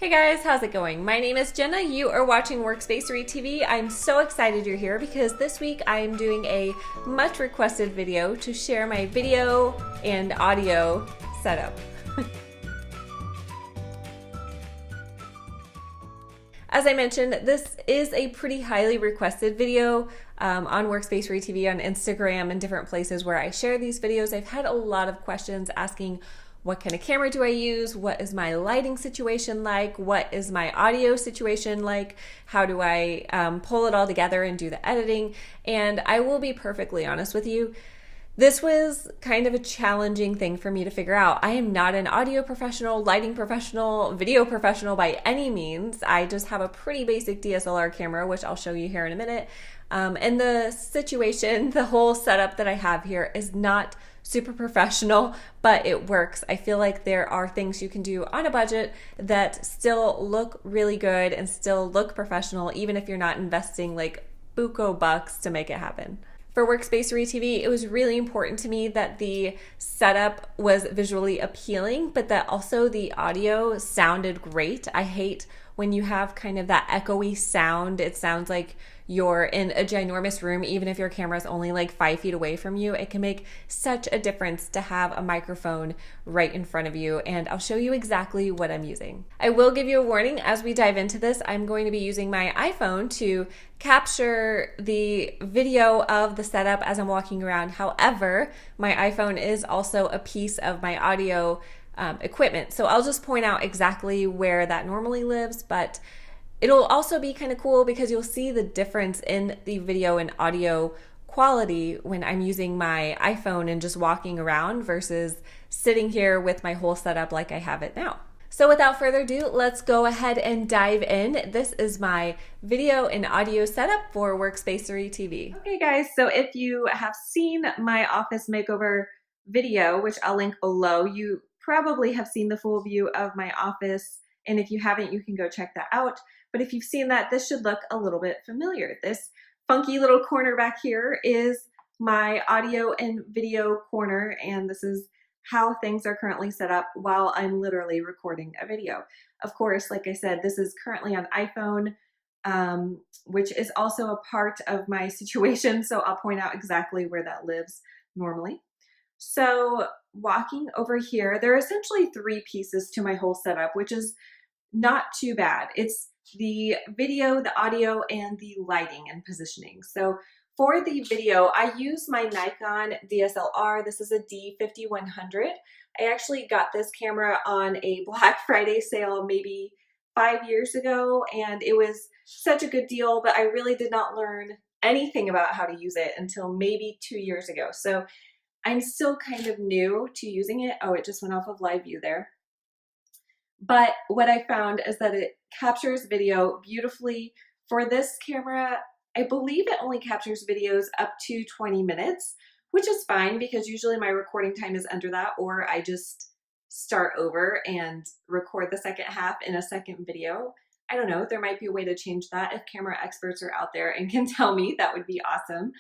Hey guys, how's it going? My name is Jenna. You are watching Workspacery TV. I'm so excited you're here because this week I'm doing a much requested video to share my video and audio setup. As I mentioned, this is a pretty highly requested video on Workspacery TV on Instagram and different places where I share these videos. I've had a lot of questions asking what kind of camera do I use? What is my lighting situation like? What is my audio situation like? How do I pull it all together and do the editing? And I will be perfectly honest with you, this was kind of a challenging thing for me to figure out. I am not an audio professional, lighting professional, video professional by any means. I just have a pretty basic DSLR camera, which I'll show you here in a minute. And the situation, the whole setup that I have here is not super professional, but it works. I feel like there are things you can do on a budget that still look really good and still look professional, even if you're not investing like buco bucks to make it happen. For Workspacery TV, it was really important to me that the setup was visually appealing, but that also the audio sounded great. I hate when you have kind of that echoey sound. It sounds like you're in a ginormous room, even if your camera is only like 5 feet away from you. It can make such a difference to have a microphone right in front of you, and I'll show you exactly what I'm using. I will give you a warning as we dive into this. I'm going to be using my iPhone to capture the video of the setup as I'm walking around. However, my iPhone is also a piece of my audio equipment. So I'll just point out exactly where that normally lives, but it'll also be kind of cool because you'll see the difference in the video and audio quality when I'm using my iPhone and just walking around versus sitting here with my whole setup like I have it now. So without further ado, let's go ahead and dive in. This is my video and audio setup for Workspacery TV. Okay guys, so if you have seen my office makeover video, which I'll link below, you probably have seen the full view of my office. And if you haven't, you can go check that out. But if you've seen that, this should look a little bit familiar. This funky little corner back here is my audio and video corner, and this is how things are currently set up while I'm literally recording a video. Of course, like I said, this is currently on iPhone, which is also a part of my situation, so I'll point out exactly where that lives normally. So walking over here, there are essentially three pieces to my whole setup, which is not too bad. It's the video, the audio, and the lighting and positioning. So for the video, I use my Nikon DSLR. This is a D5100. I actually got this camera on a Black Friday sale maybe 5 years ago, and it was such a good deal, but I really did not learn anything about how to use it until maybe 2 years ago. So I'm still kind of new to using it. Oh, it just went off of live view there. But what I found is that it captures video beautifully. For this camera, I believe it only captures videos up to 20 minutes, which is fine because usually my recording time is under that, or I just start over and record the second half in a second video. I don't know, there might be a way to change that. If camera experts are out there and can tell me, that would be awesome.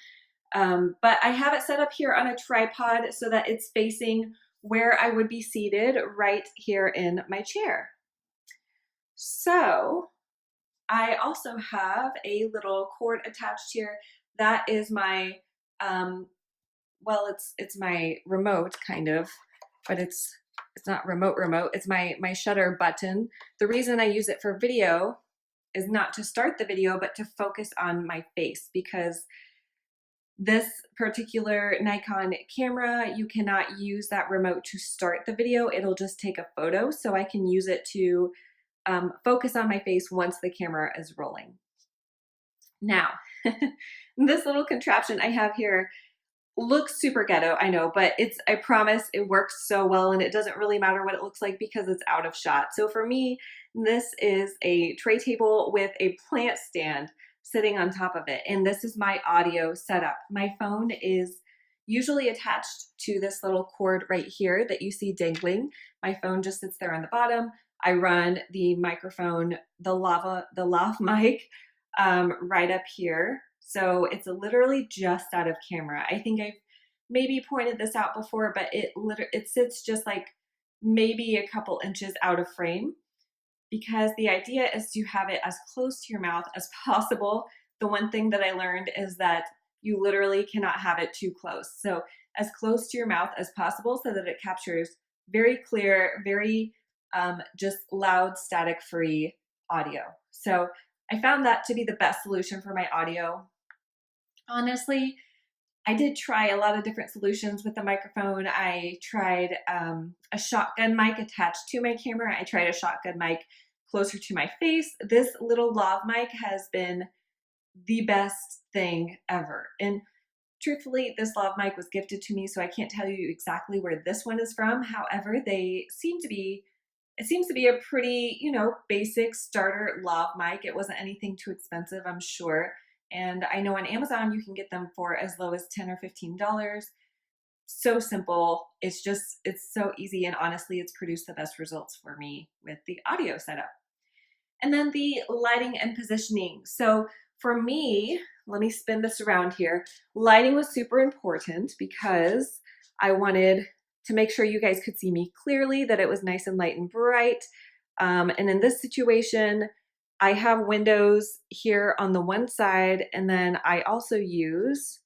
But I have it set up here on a tripod so that it's facing where I would be seated right here in my chair. So I also have a little cord attached here. That is my, well, it's my remote kind of, but it's not remote. It's my shutter button. The reason I use it for video is not to start the video, but to focus on my face, because this particular Nikon camera, you cannot use that remote to start the video. It'll just take a photo, so I can use it to focus on my face once the camera is rolling. Now, this little contraption I have here looks super ghetto, I know, but I promise it works so well, and it doesn't really matter what it looks like because it's out of shot. So for me, this is a tray table with a plant stand sitting on top of it, and this is my audio setup. My phone is usually attached to this little cord right here that you see dangling. My phone just sits there on the bottom. I run the microphone, the lav mic, right up here. So it's literally just out of camera. I think I've maybe pointed this out before, but it sits just like maybe a couple inches out of frame, because the idea is to have it as close to your mouth as possible. The one thing that I learned is that you literally cannot have it too close. So as close to your mouth as possible so that it captures very clear, very just loud, static-free audio. So I found that to be the best solution for my audio. Honestly, I did try a lot of different solutions with the microphone. I tried a shotgun mic attached to my camera. I tried a shotgun mic closer to my face. This little lav mic has been the best thing ever. And truthfully, this lav mic was gifted to me, so I can't tell you exactly where this one is from. However, it seems to be a pretty, basic starter lav mic. It wasn't anything too expensive, I'm sure. And I know on Amazon you can get them for as low as $10 or $15. So simple. It's so easy, and honestly, it's produced the best results for me with the audio setup. And then the lighting and positioning. So for me, let me spin this around here. Lighting was super important because I wanted to make sure you guys could see me clearly, that it was nice and light and bright. And in this situation, I have windows here on the one side, and then I also use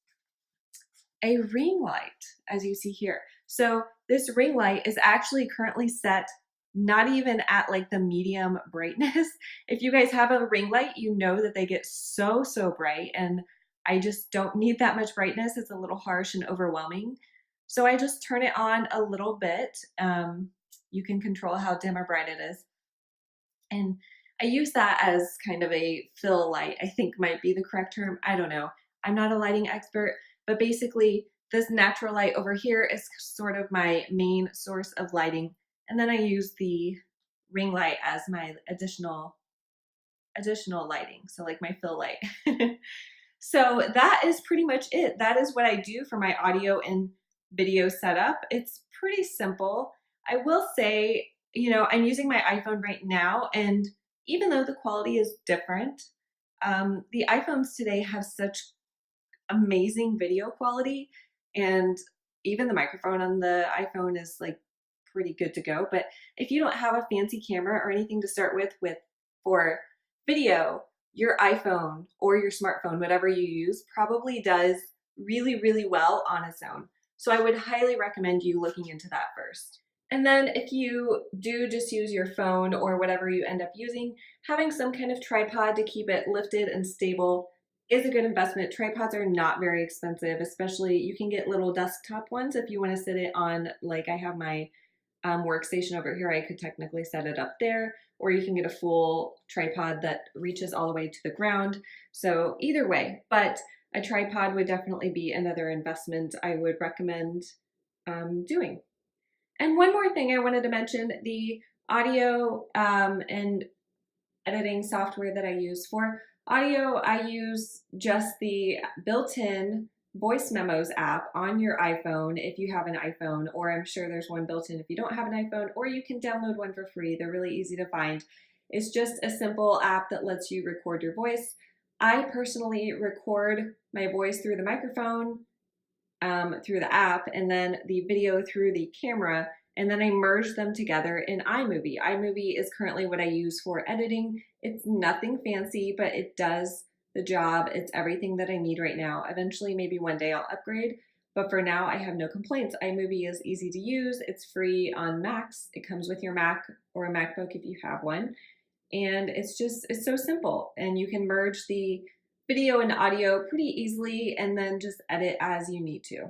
a ring light, as you see here. So this ring light is actually currently set not even at like the medium brightness. If you guys have a ring light, you know that they get so bright, and I just don't need that much brightness. It's a little harsh and overwhelming. So I just turn it on a little bit. You can control how dim or bright it is. And I use that as kind of a fill light, I think might be the correct term. I don't know. I'm not a lighting expert, but basically this natural light over here is sort of my main source of lighting. And then I use the ring light as my additional lighting. So like my fill light. So that is pretty much it. That is what I do for my audio and video setup. It's pretty simple. I will say, I'm using my iPhone right now, and even though the quality is different, the iPhones today have such amazing video quality, and even the microphone on the iPhone is like pretty good to go. But if you don't have a fancy camera or anything to start with for video, your iPhone or your smartphone, whatever you use, probably does really well on its own. So I would highly recommend you looking into that first. And then if you do just use your phone or whatever you end up using, having some kind of tripod to keep it lifted and stable is a good investment. Tripods are not very expensive, especially you can get little desktop ones if you want to sit it on, like I have my workstation over here. I could technically set it up there, or you can get a full tripod that reaches all the way to the ground. So either way, but a tripod would definitely be another investment I would recommend doing. And one more thing I wanted to mention, the audio and editing software that I use. For audio, I use just the built-in voice memos app on your iPhone if you have an iPhone, or I'm sure there's one built in if you don't have an iPhone, or you can download one for free. They're really easy to find. It's just a simple app that lets you record your voice. I personally record my voice through the microphone, through the app, and then the video through the camera, and then I merge them together in iMovie. iMovie is currently what I use for editing. It's nothing fancy, but it does the job. It's everything that I need right now. Eventually, maybe one day I'll upgrade, but for now I have no complaints. iMovie is easy to use. It's free on Macs. It comes with your Mac or a MacBook if you have one. And it's so simple, and you can merge the video and audio pretty easily and then just edit as you need to.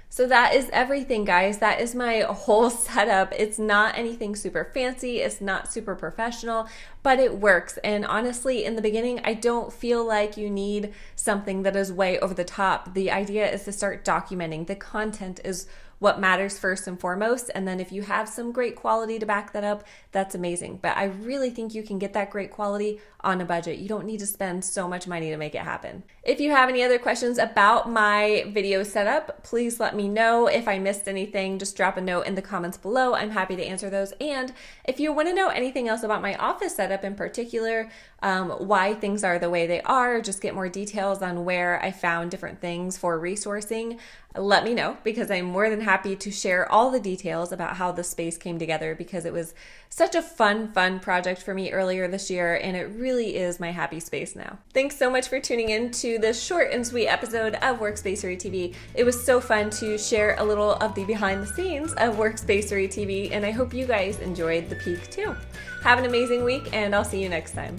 So that is everything, guys. That is my whole setup. It's not anything super fancy. It's not super professional, but it works. And honestly, in the beginning, I don't feel like you need something that is way over the top. The idea is to start documenting. The content is what matters first and foremost. And then if you have some great quality to back that up, that's amazing. But I really think you can get that great quality on a budget. You don't need to spend so much money to make it happen. If you have any other questions about my video setup, please let me know. If I missed anything, just drop a note in the comments below. I'm happy to answer those. And if you want to know anything else about my office setup in particular, why things are the way they are, just get more details on where I found different things for resourcing, let me know, because I'm more than happy to share all the details about how the space came together because it was such a fun project for me earlier this year, and it really is my happy space now. Thanks so much for tuning in to this short and sweet episode of Workspacery TV. It was so fun to share a little of the behind the scenes of Workspacery TV, and I hope you guys enjoyed the peek too. Have an amazing week, and I'll see you next time.